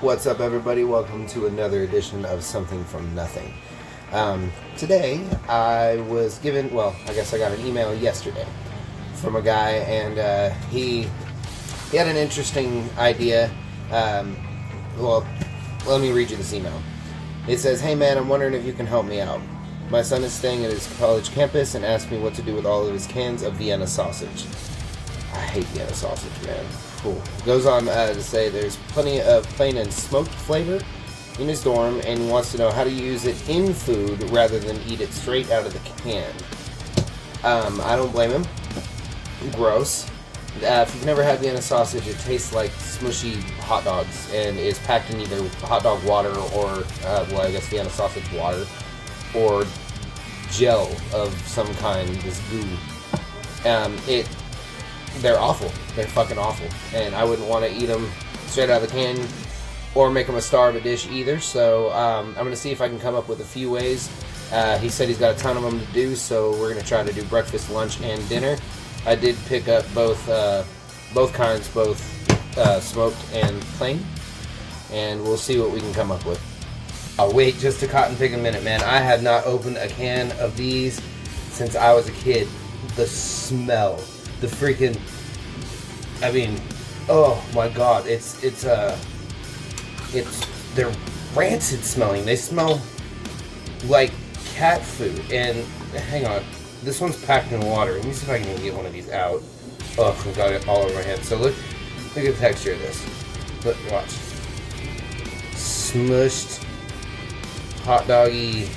What's up, everybody? Welcome to another edition of Something from Nothing. Today, I was given, I guess I got an email yesterday from a guy, and he had an interesting idea. Let me read you this email. It says, "Hey man, I'm wondering if you can help me out. My son is staying at his college campus and asked me what to do with all of his cans of Vienna sausage." I hate Vienna sausage, man. Cool. Goes on to say there's plenty of plain and smoked flavor in his dorm, and he wants to know how to use it in food rather than eat it straight out of the can. I don't blame him. Gross. If you've never had Vienna sausage, it tastes like smushy hot dogs and is packed in either hot dog water or, I guess Vienna sausage water, or gel of some kind, this goo. They're awful. They're fucking awful. And I wouldn't want to eat them straight out of the can or make them a star of a dish either. So I'm going to see if I can come up with a few ways. He said he's got a ton of them to do, so we're going to try to do breakfast, lunch, and dinner. I did pick up both kinds, smoked and plain. And we'll see what we can come up with. Oh, wait just a cotton pick a minute, man. I have not opened a can of these since I was a kid. The smell. The freaking, oh my god, they're rancid smelling. They smell like cat food. And hang on, this one's packed in water. Let me see if I can even get one of these out. Oh, I got it all over my hand. So look at the texture of this. Look, watch. Smushed, hot doggy.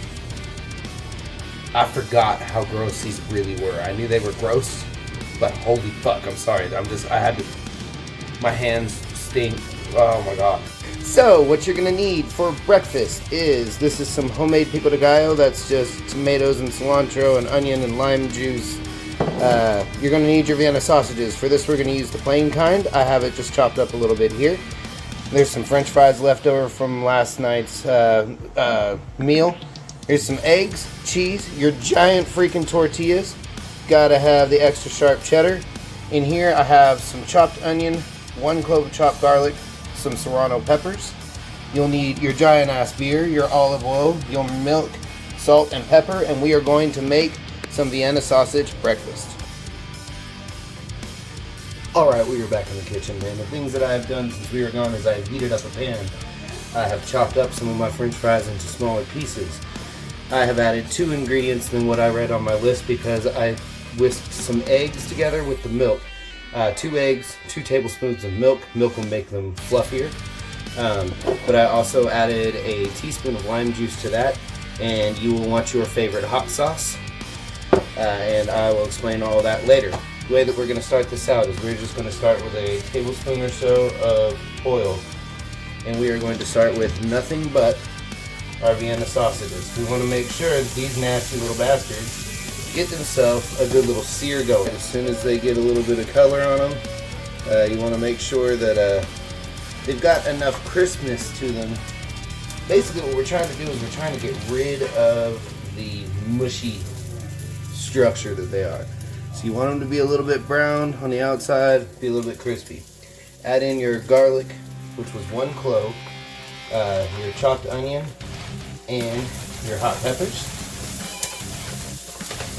I forgot how gross these really were. I knew they were gross, but holy fuck, I'm sorry. My hands stink. Oh my god. So, what you're gonna need for breakfast is, this is some homemade pico de gallo. That's just tomatoes and cilantro and onion and lime juice. You're gonna need your Vienna sausages. For this, we're gonna use the plain kind. I have it just chopped up a little bit here. There's some french fries left over from last night's meal. Here's some eggs, cheese, your giant freaking tortillas. Gotta have the extra sharp cheddar. In here I have some chopped onion, 1 clove of chopped garlic, some serrano peppers. You'll need your giant ass beer, your olive oil, your milk, salt, and pepper, and we are going to make some Vienna sausage breakfast. Alright, we are back in the kitchen, man. The things that I have done since we were gone is I have heated up a pan. I have chopped up some of my french fries into smaller pieces. I have added 2 ingredients than what I read on my list because I whisked some eggs together with the milk. 2 eggs, 2 tablespoons of milk. Milk will make them fluffier. But I also added a teaspoon of lime juice to that, and you will want your favorite hot sauce. And I will explain all that later. The way that we're going to start this out is we're just going to start with a tablespoon or so of oil. And we are going to start with nothing but our Vienna sausages. We want to make sure that these nasty little bastards get themselves a good little sear going. As soon as they get a little bit of color on them, you want to make sure that they've got enough crispness to them. Basically what we're trying to do is we're trying to get rid of the mushy structure that they are. So you want them to be a little bit brown on the outside, be a little bit crispy. Add in your garlic, which was 1 clove, your chopped onion, and your hot peppers.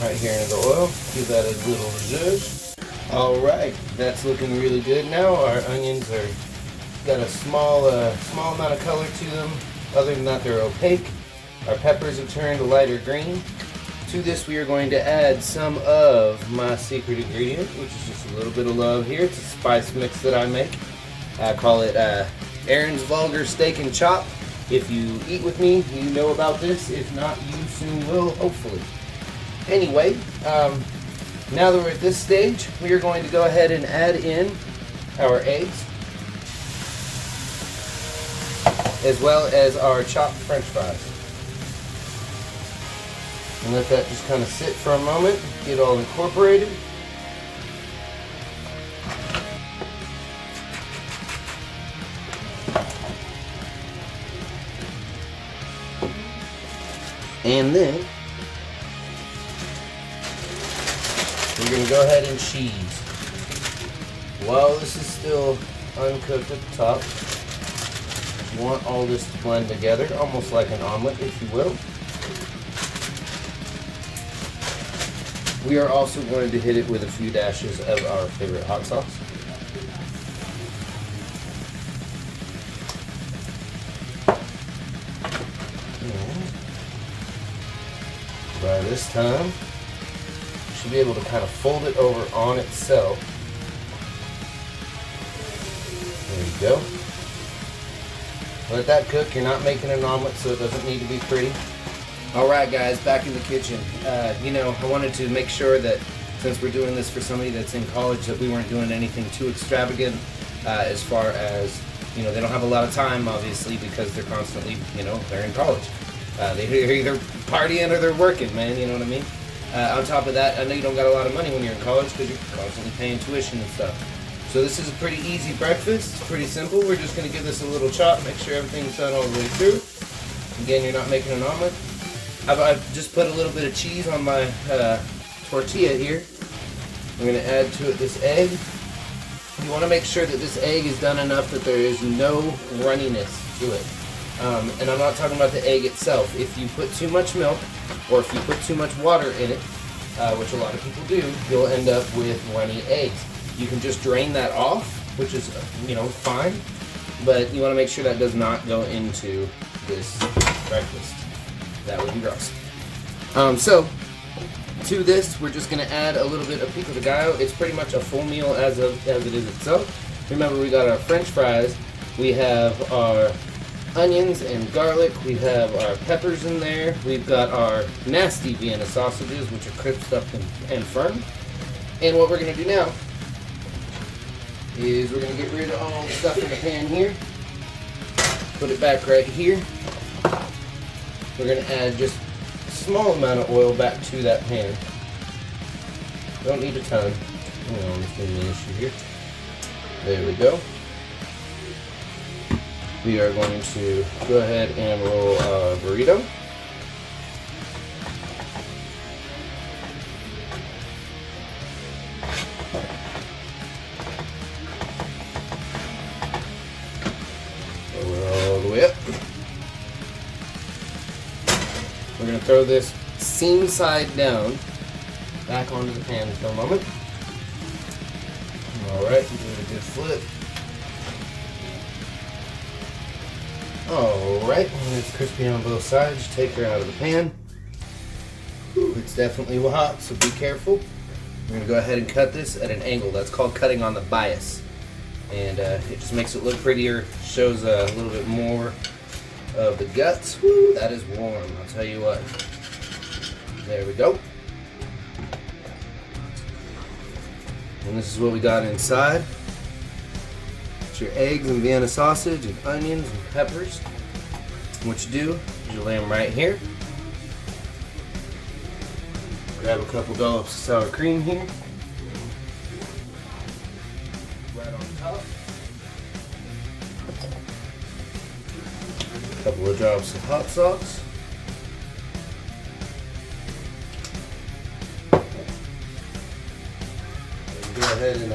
Right here in the oil. Give that a little zhuzh. Alright, that's looking really good now. Our onions are got a small amount of color to them. Other than that, they're opaque. Our peppers have turned a lighter green. To this, we are going to add some of my secret ingredient, which is just a little bit of love here. It's a spice mix that I make. I call it Aaron's Vulgar Steak and Chop. If you eat with me, you know about this. If not, you soon will, hopefully. Anyway, now that we're at this stage, we are going to go ahead and add in our eggs, as well as our chopped french fries. And let that just kind of sit for a moment, get all incorporated. And then we're going to go ahead and cheese. While this is still uncooked at the top, You want all this to blend together, almost like an omelet, if you will. We are also going to hit it with a few dashes of our favorite hot sauce. By this time, you should be able to kind of fold it over on itself. There you go. Let that cook. You're not making an omelet, so it doesn't need to be pretty. Alright guys, back in the kitchen. I wanted to make sure that since we're doing this for somebody that's in college, that we weren't doing anything too extravagant as far as, they don't have a lot of time, obviously, because they're constantly, they're in college. They're either partying or they're working, man, you know what I mean? On top of that, I know you don't got a lot of money when you're in college because you're constantly paying tuition and stuff. So this is a pretty easy breakfast. It's pretty simple. We're just going to give this a little chop, make sure everything's done all the way through. Again, you're not making an omelet. I've just put a little bit of cheese on my tortilla here. I'm going to add to it this egg. You want to make sure that this egg is done enough that there is no runniness to it. And I'm not talking about the egg itself. If you put too much milk or if you put too much water in it, which a lot of people do, you'll end up with runny eggs. You can just drain that off, which is, fine. But you want to make sure that does not go into this breakfast. That would be gross. So, to this, we're just going to add a little bit of pico de gallo. It's pretty much a full meal as it is itself. Remember, we got our French fries. We have our onions and garlic. We have our peppers in there. We've got our nasty Vienna sausages, which are crisped up and firm. And what we're going to do now is we're going to get rid of all the stuff in the pan here. Put it back right here. We're going to add just a small amount of oil back to that pan. Don't need a ton. This is an issue here. There we go. We are going to go ahead and roll our burrito. All the way up. We're going to throw this seam side down back onto the pan for a moment. Alright, give it a good flip. Alright, when it's crispy on both sides, take her out of the pan. Ooh, it's definitely hot, so be careful. We're going to go ahead and cut this at an angle. That's called cutting on the bias. And it just makes it look prettier, shows a little bit more of the guts. Woo, that is warm, I'll tell you what. There we go. And this is what we got inside. It's your eggs and Vienna sausage and onions and peppers. And what you do is you lay them right here. Grab a couple dollops of sour cream here. Right on top. A couple of drops of hot sauce. Go ahead and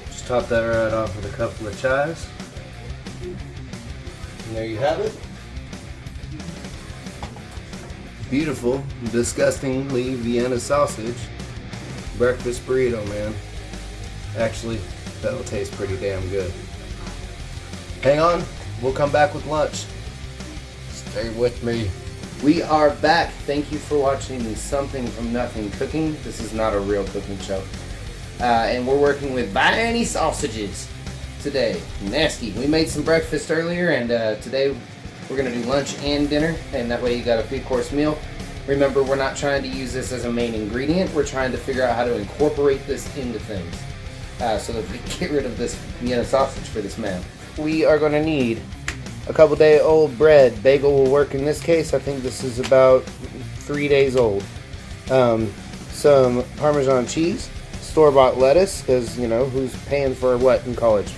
just top that right off with a couple of chives. And there you have it. Beautiful, disgustingly Vienna sausage breakfast burrito, man. Actually, that'll taste pretty damn good. Hang on, we'll come back with lunch. Stay with me. We are back. Thank you for watching the Something from Nothing cooking. This is not a real cooking show. And we're working with Vienna sausages today. Nasty. We made some breakfast earlier, and today we're going to do lunch and dinner, and that way you got a 3-course meal. Remember, we're not trying to use this as a main ingredient. We're trying to figure out how to incorporate this into things so that we can get rid of this Vienna sausage for this man. We are going to need a couple day old bread. Bagel will work in this case. I think this is about 3 days old. Some Parmesan cheese. Store-bought lettuce, because, who's paying for what in college?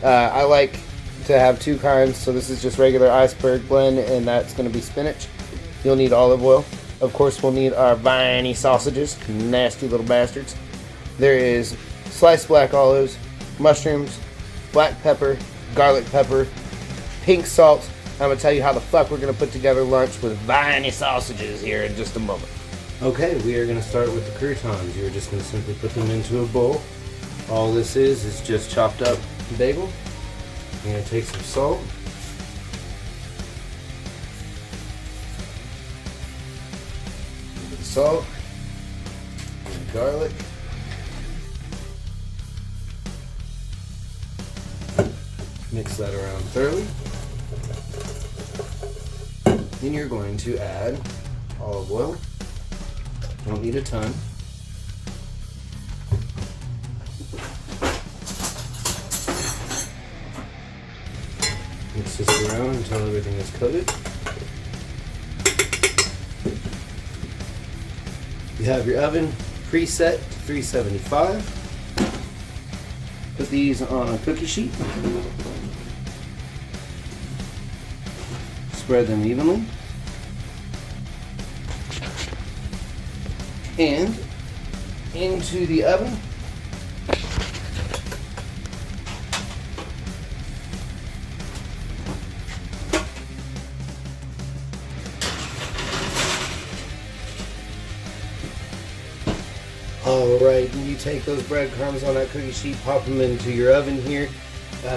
I like to have 2 kinds, so this is just regular iceberg blend, and that's going to be spinach. You'll need olive oil. Of course, we'll need our Vienna sausages, nasty little bastards. There is sliced black olives, mushrooms, black pepper, garlic pepper, pink salt. I'm going to tell you how the fuck we're going to put together lunch with Vienna sausages here in just a moment. Okay, we are going to start with the croutons. You're just going to simply put them into a bowl. All this is just chopped up bagel. You're going to take some salt. Salt, and garlic, mix that around thoroughly. Then you're going to add olive oil. Don't need a ton. Mix this around until everything is coated. You have your oven preset to 375. Put these on a cookie sheet. Spread them evenly. And into the oven. Alright, you take those breadcrumbs on that cookie sheet, pop them into your oven here.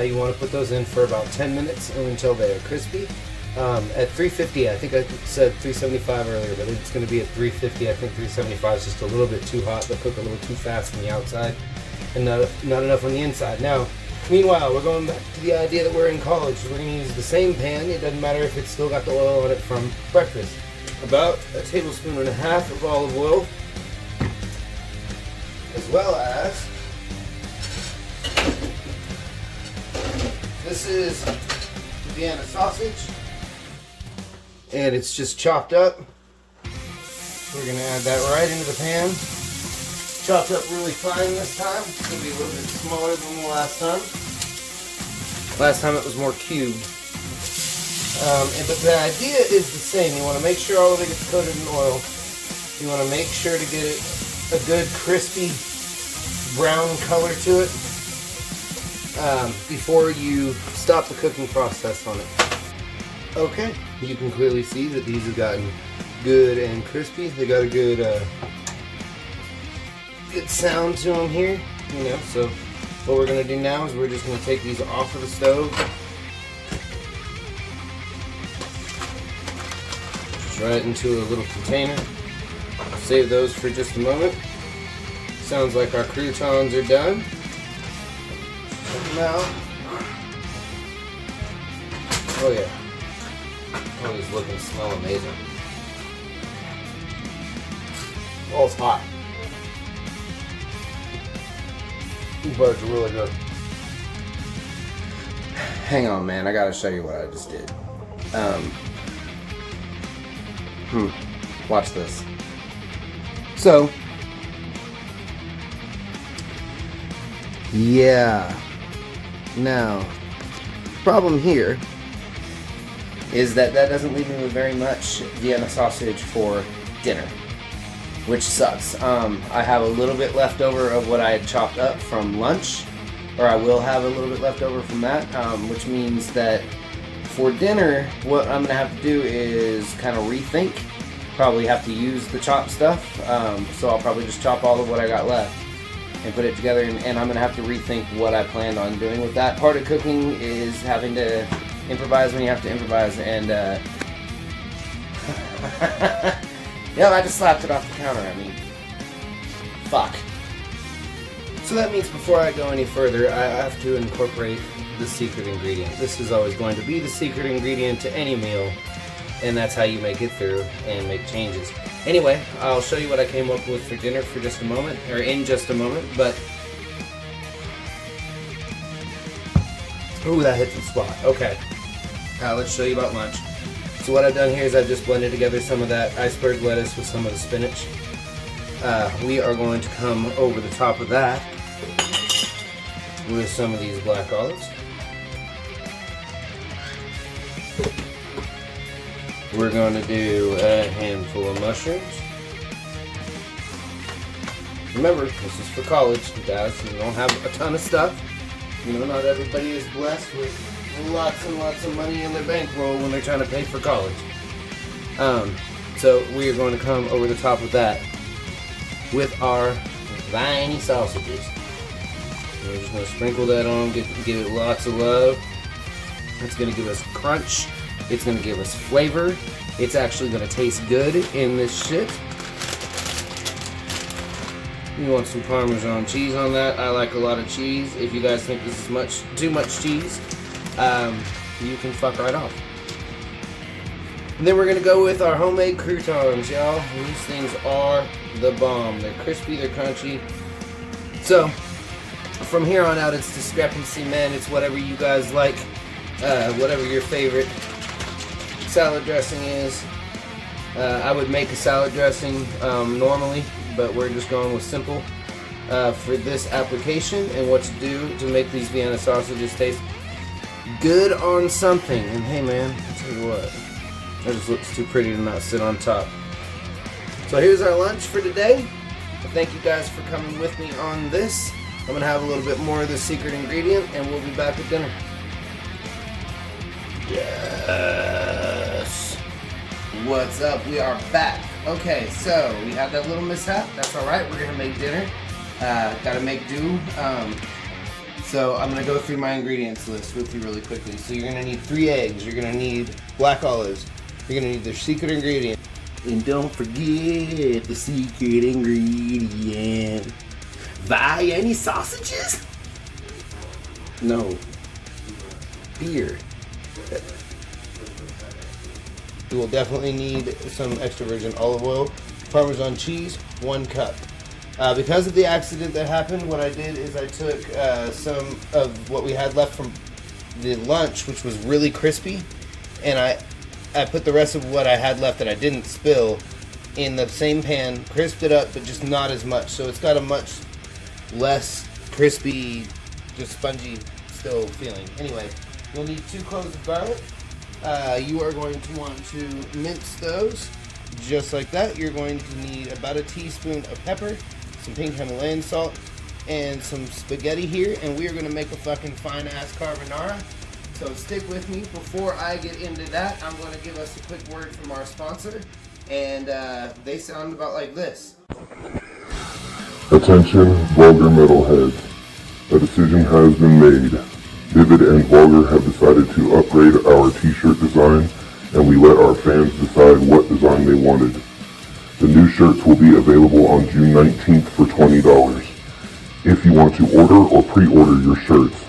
You want to put those in for about 10 minutes until they are crispy. At 350, I think I said 375 earlier, but it's going to be at 350. I think 375 is just a little bit too hot. They'll cook a little too fast on the outside and not enough on the inside. Now, meanwhile, we're going back to the idea that we're in college. We're going to use the same pan. It doesn't matter if it's still got the oil on it from breakfast. About a tablespoon and a half of olive oil, as well as this is Vienna sausage, and it's just chopped up. We're going to add that right into the pan. Chopped up really fine this time. It's going to be a little bit smaller than the last time. Last time it was more cubed. But the idea is the same. You want to make sure all of it gets coated in oil. You want to make sure to get it a good crispy brown color to it before you stop the cooking process on it. Okay, you can clearly see that these have gotten good and crispy. They got a good sound to them here, you know. So what we're going to do now is we're just going to take these off of the stove. Just right into a little container. Save those for just a moment. Sounds like our croutons are done. Check them out. Oh yeah. Oh, these look and smell amazing. Oh, it's hot. These butters are really good. Hang on, man. I gotta show you what I just did. Watch this. So, yeah. Now, problem here is that doesn't leave me with very much Vienna sausage for dinner, which sucks. I have a little bit left over of what I had chopped up from lunch, or I will have a little bit left over from that, which means that for dinner, what I'm gonna have to do is kind of rethink. Probably have to use the chopped stuff, so I'll probably just chop all of what I got left and put it together, and I'm gonna have to rethink what I planned on doing with that. Part of cooking is having to improvise when you have to improvise, and yeah, I just slapped it off the counter. I mean, fuck. So that means before I go any further, I have to incorporate the secret ingredient. This is always going to be the secret ingredient to any meal, and that's how you make it through and make changes. Anyway, I'll show you what I came up with for dinner for just a moment, or in just a moment, but... Ooh, that hit the spot. Okay. Let's show you about lunch. So what I've done here is I've just blended together some of that iceberg lettuce with some of the spinach. We are going to come over the top of that with some of these black olives. We're going to do a handful of mushrooms. Remember, this is for college, guys. You don't have a ton of stuff. You know, not everybody is blessed with lots and lots of money in their bankroll when they're trying to pay for college. So we are going to come over the top of that with our Vienna sausages. We're just going to sprinkle that on, give it lots of love. It's going to give us crunch. It's going to give us flavor. It's actually going to taste good in this shit. You want some Parmesan cheese on that. I like a lot of cheese. If you guys think this is too much cheese, you can fuck right off. And then we're going to go with our homemade croutons, y'all. These things are the bomb. They're crispy, they're crunchy. So, from here on out, it's discrepancy, man. It's whatever you guys like, whatever your favorite salad dressing is. I would make a salad dressing normally, but we're just going with simple for this application and what to do to make these Vienna sausages taste good on something. And hey, man, I'll tell you what, that just looks too pretty to not sit on top. So here's our lunch for today. Thank you guys for coming with me on this. I'm going to have a little bit more of the secret ingredient, and we'll be back at dinner. Yes. What's up? We are back. Okay, so we had that little mishap. That's alright. We're going to make dinner. Gotta make do. So I'm going to go through my ingredients list with you really quickly. So you're going to need 3 eggs. You're going to need black olives. You're going to need the secret ingredient. And don't forget the secret ingredient. Vienna sausages? No. Beer. You will definitely need some extra virgin olive oil. Parmesan cheese, 1 cup. Because of the accident that happened, what I did is I took some of what we had left from the lunch, which was really crispy, and I put the rest of what I had left that I didn't spill in the same pan, crisped it up, but just not as much. So it's got a much less crispy, just spongy still feeling. Anyway, you'll need 2 cloves of garlic. You are going to want to mince those just like that. You're going to need about a teaspoon of pepper, some pink Himalayan salt, and some spaghetti here, and we are going to make a fucking fine-ass carbonara. So stick with me. Before I get into that, I'm going to give us a quick word from our sponsor, and they sound about like this. Attention, vulgar metalheads. A decision has been made. Vivid and Vulgar have decided to upgrade our t-shirt design, and we let our fans decide what design they wanted. The new shirts will be available on June 19th for $20. If you want to order or pre-order your shirts,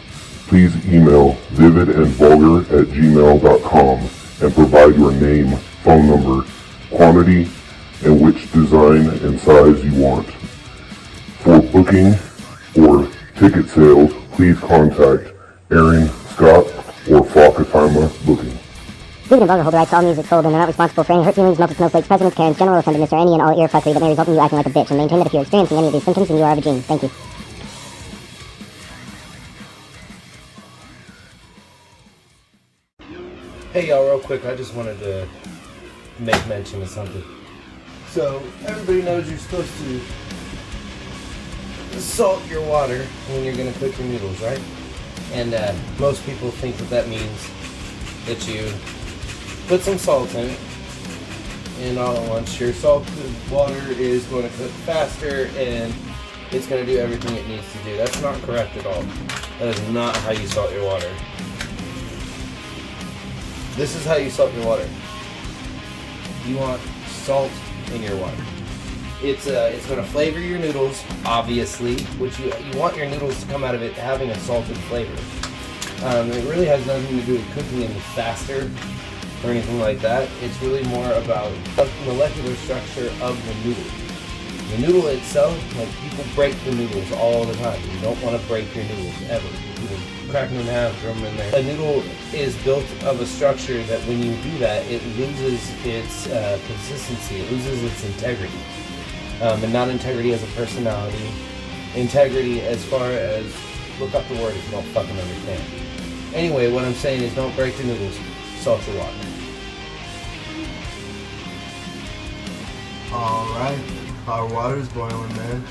please email vividandvulgar@gmail.com and provide your name, phone number, quantity, and which design and size you want. For booking or ticket sales, please contact Aaron, Scott, or Fakatama Booking. Vivid and Vulgar hold the rights to all music sold and are not responsible for any hurt feelings, melted snowflakes, presidents, Karens, general offendedness, or any and all ear fuckery that may result in you acting like a bitch, and maintain that if you're experiencing any of these symptoms, then you are a vagine. Thank you. Hey y'all, real quick, I just wanted to make mention of something. So, everybody knows you're supposed to salt your water when you're going to cook your noodles, right? And most people think that means that you put some salt in it, and all at once your salted water is going to cook faster and it's going to do everything it needs to do. That's not correct at all. That is not how you salt your water. This is how you salt your water. You want salt in your water. It's going to flavor your noodles, obviously, which you want your noodles to come out of it having a salted flavor. It really has nothing to do with cooking any faster or anything like that. It's really more about the molecular structure of the noodle. The noodle itself, like, people break the noodles all the time. You don't want to break your noodles, ever. You can crack them in half, throw them in there. A noodle is built of a structure that when you do that, it loses its consistency, it loses its integrity. And not integrity as a personality, integrity as far as, look up the word if you don't fucking understand. Anyway, what I'm saying is don't break the noodles, salt your water. Alright, our water is boiling, man.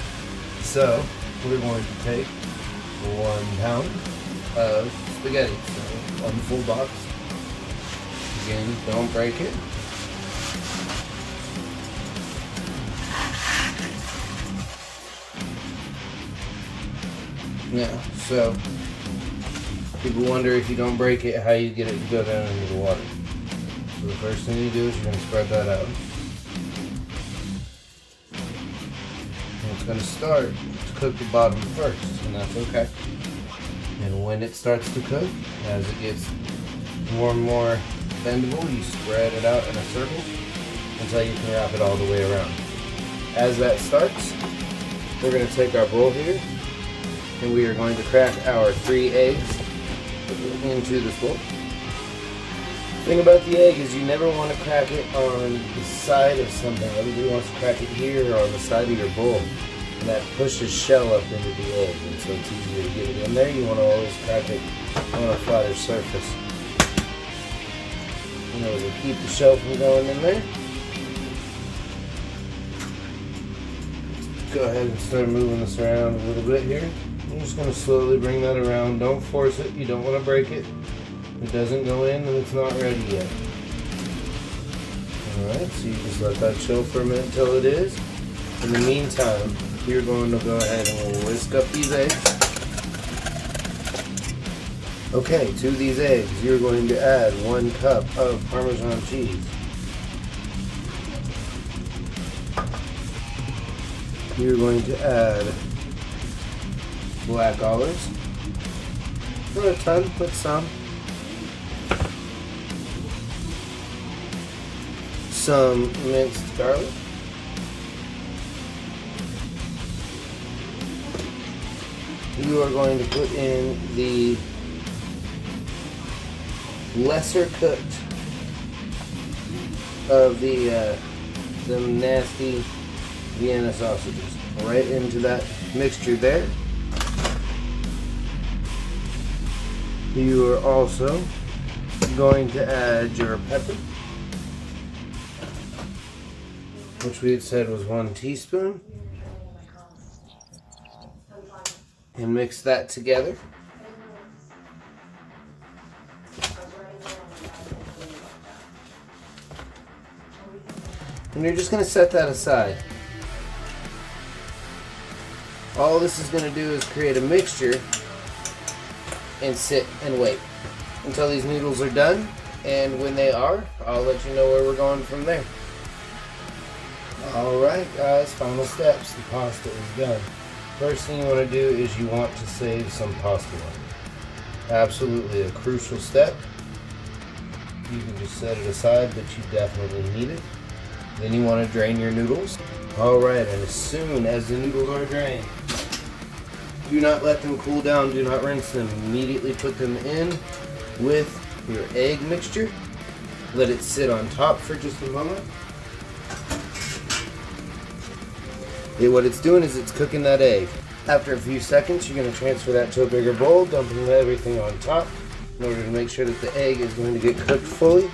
So, we're going to take 1 pound of spaghetti. So, on the full box. Again, don't break it. Yeah, so people wonder if you don't break it, how you get it to go down into the water. So the first thing you do is you're going to spread that out. And it's going to start to cook the bottom first, and that's okay. And when it starts to cook, as it gets more and more bendable, you spread it out in a circle until you can wrap it all the way around. As that starts, we're going to take our bowl here, and we are going to crack our 3 eggs into this bowl. The thing about the egg is you never want to crack it on the side of something. Everybody wants to crack it here or on the side of your bowl. And that pushes shell up into the egg, and so it's easier to get it in there. You want to always crack it on a flatter surface in order to keep the shell from going in there. Go ahead and start moving this around a little bit here. I'm just going to slowly bring that around. Don't force it. You don't want to break it. If it doesn't go in, then it's not ready yet. Alright, so you just let that chill for a minute until it is. In the meantime, you're going to go ahead and whisk up these eggs. Okay, to these eggs, you're going to add 1 cup of Parmesan cheese. You're going to add black olives. Not a ton, but some. Some minced garlic. You are going to put in the lesser cooked of the nasty Vienna sausages right into that mixture there. You are also going to add your pepper, which we had said was 1 teaspoon, and mix that together. And you're just going to set that aside. All this is going to do is create a mixture and sit and wait until these noodles are done, and when they are, I'll let you know where we're going from there. Alright guys, final steps. The pasta is done. First thing you want to do is you want to save some pasta water. Absolutely a crucial step. You can just set it aside, but you definitely need it. Then you want to drain your noodles. Alright, and as soon as the noodles are drained, do not let them cool down, do not rinse them. Immediately put them in with your egg mixture. Let it sit on top for just a moment. What it's doing is it's cooking that egg. After a few seconds, you're going to transfer that to a bigger bowl, dumping everything on top in order to make sure that the egg is going to get cooked fully.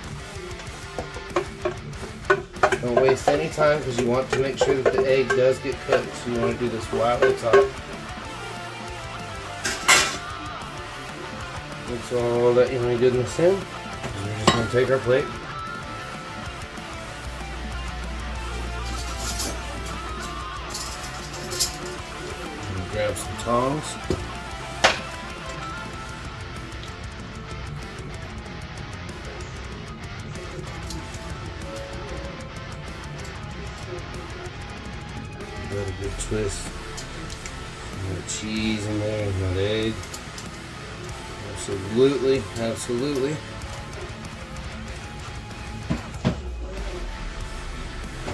Don't waste any time because you want to make sure that the egg does get cooked. So you want to do this while it's hot. That's all that yummy goodness in. We're just going to take our plate. Grab some tongs. Got a good twist. Got cheese in there, not egg. Absolutely, absolutely.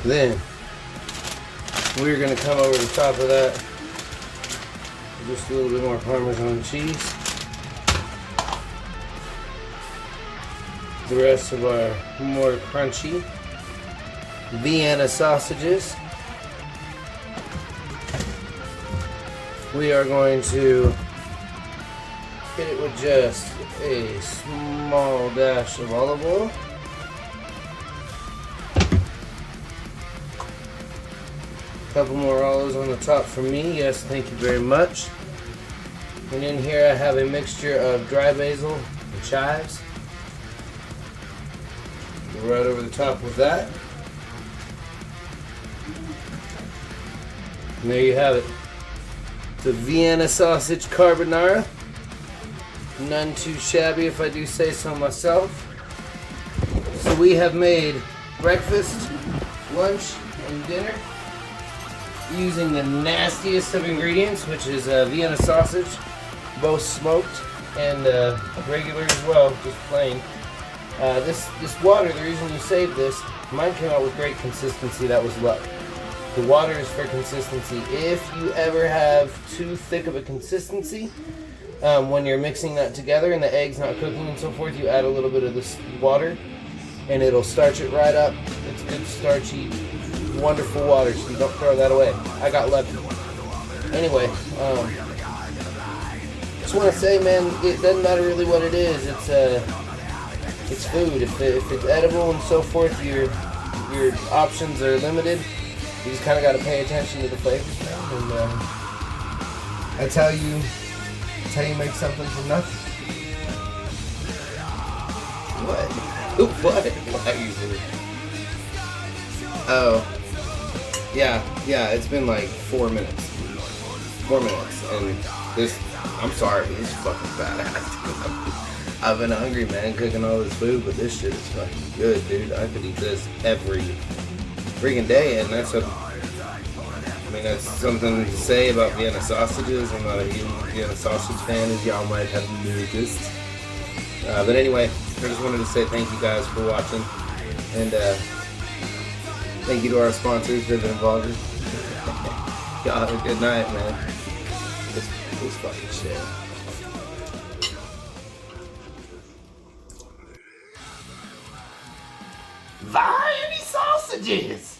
Then we're going to come over the top of that. Just a little bit more Parmesan cheese. The rest of our more crunchy Vienna sausages. We are going to hit it with just a small dash of olive oil. Couple more olives on the top for me. Yes, thank you very much. And in here I have a mixture of dry basil and chives. Go right over the top with that. And there you have it. The Vienna Sausage Carbonara. None too shabby if I do say so myself. So we have made breakfast, lunch, and dinner using the nastiest of ingredients, which is Vienna sausage, both smoked and regular as well, just plain. This water, the reason you saved this, mine came out with great consistency. That was luck. The water is for consistency. If you ever have too thick of a consistency, when you're mixing that together and the egg's not cooking and so forth, you add a little bit of this water and it'll starch it right up. It's good, starchy, wonderful water, so you don't throw that away. I got lucky. Anyway, just want to say, man, it doesn't matter really what it is. It's food. If it's edible and so forth, your options are limited. You just kind of got to pay attention to the flavors, man. And that's how you make something from nothing. What? What? Why are you doing? Oh. Yeah, it's been like 4 minutes. 4 minutes. And this, I'm sorry, but this is fucking badass. I've been hungry, man, cooking all this food, but this shit is fucking good, dude. I could eat this every freaking day, and that's something to say about Vienna sausages. I'm not a huge Vienna sausage fan, as y'all might have noticed. But anyway, I just wanted to say thank you guys for watching, and thank you to our sponsors, Vivid and Vulgar. Y'all have a good night, man. This fucking shit. Vienna sausages!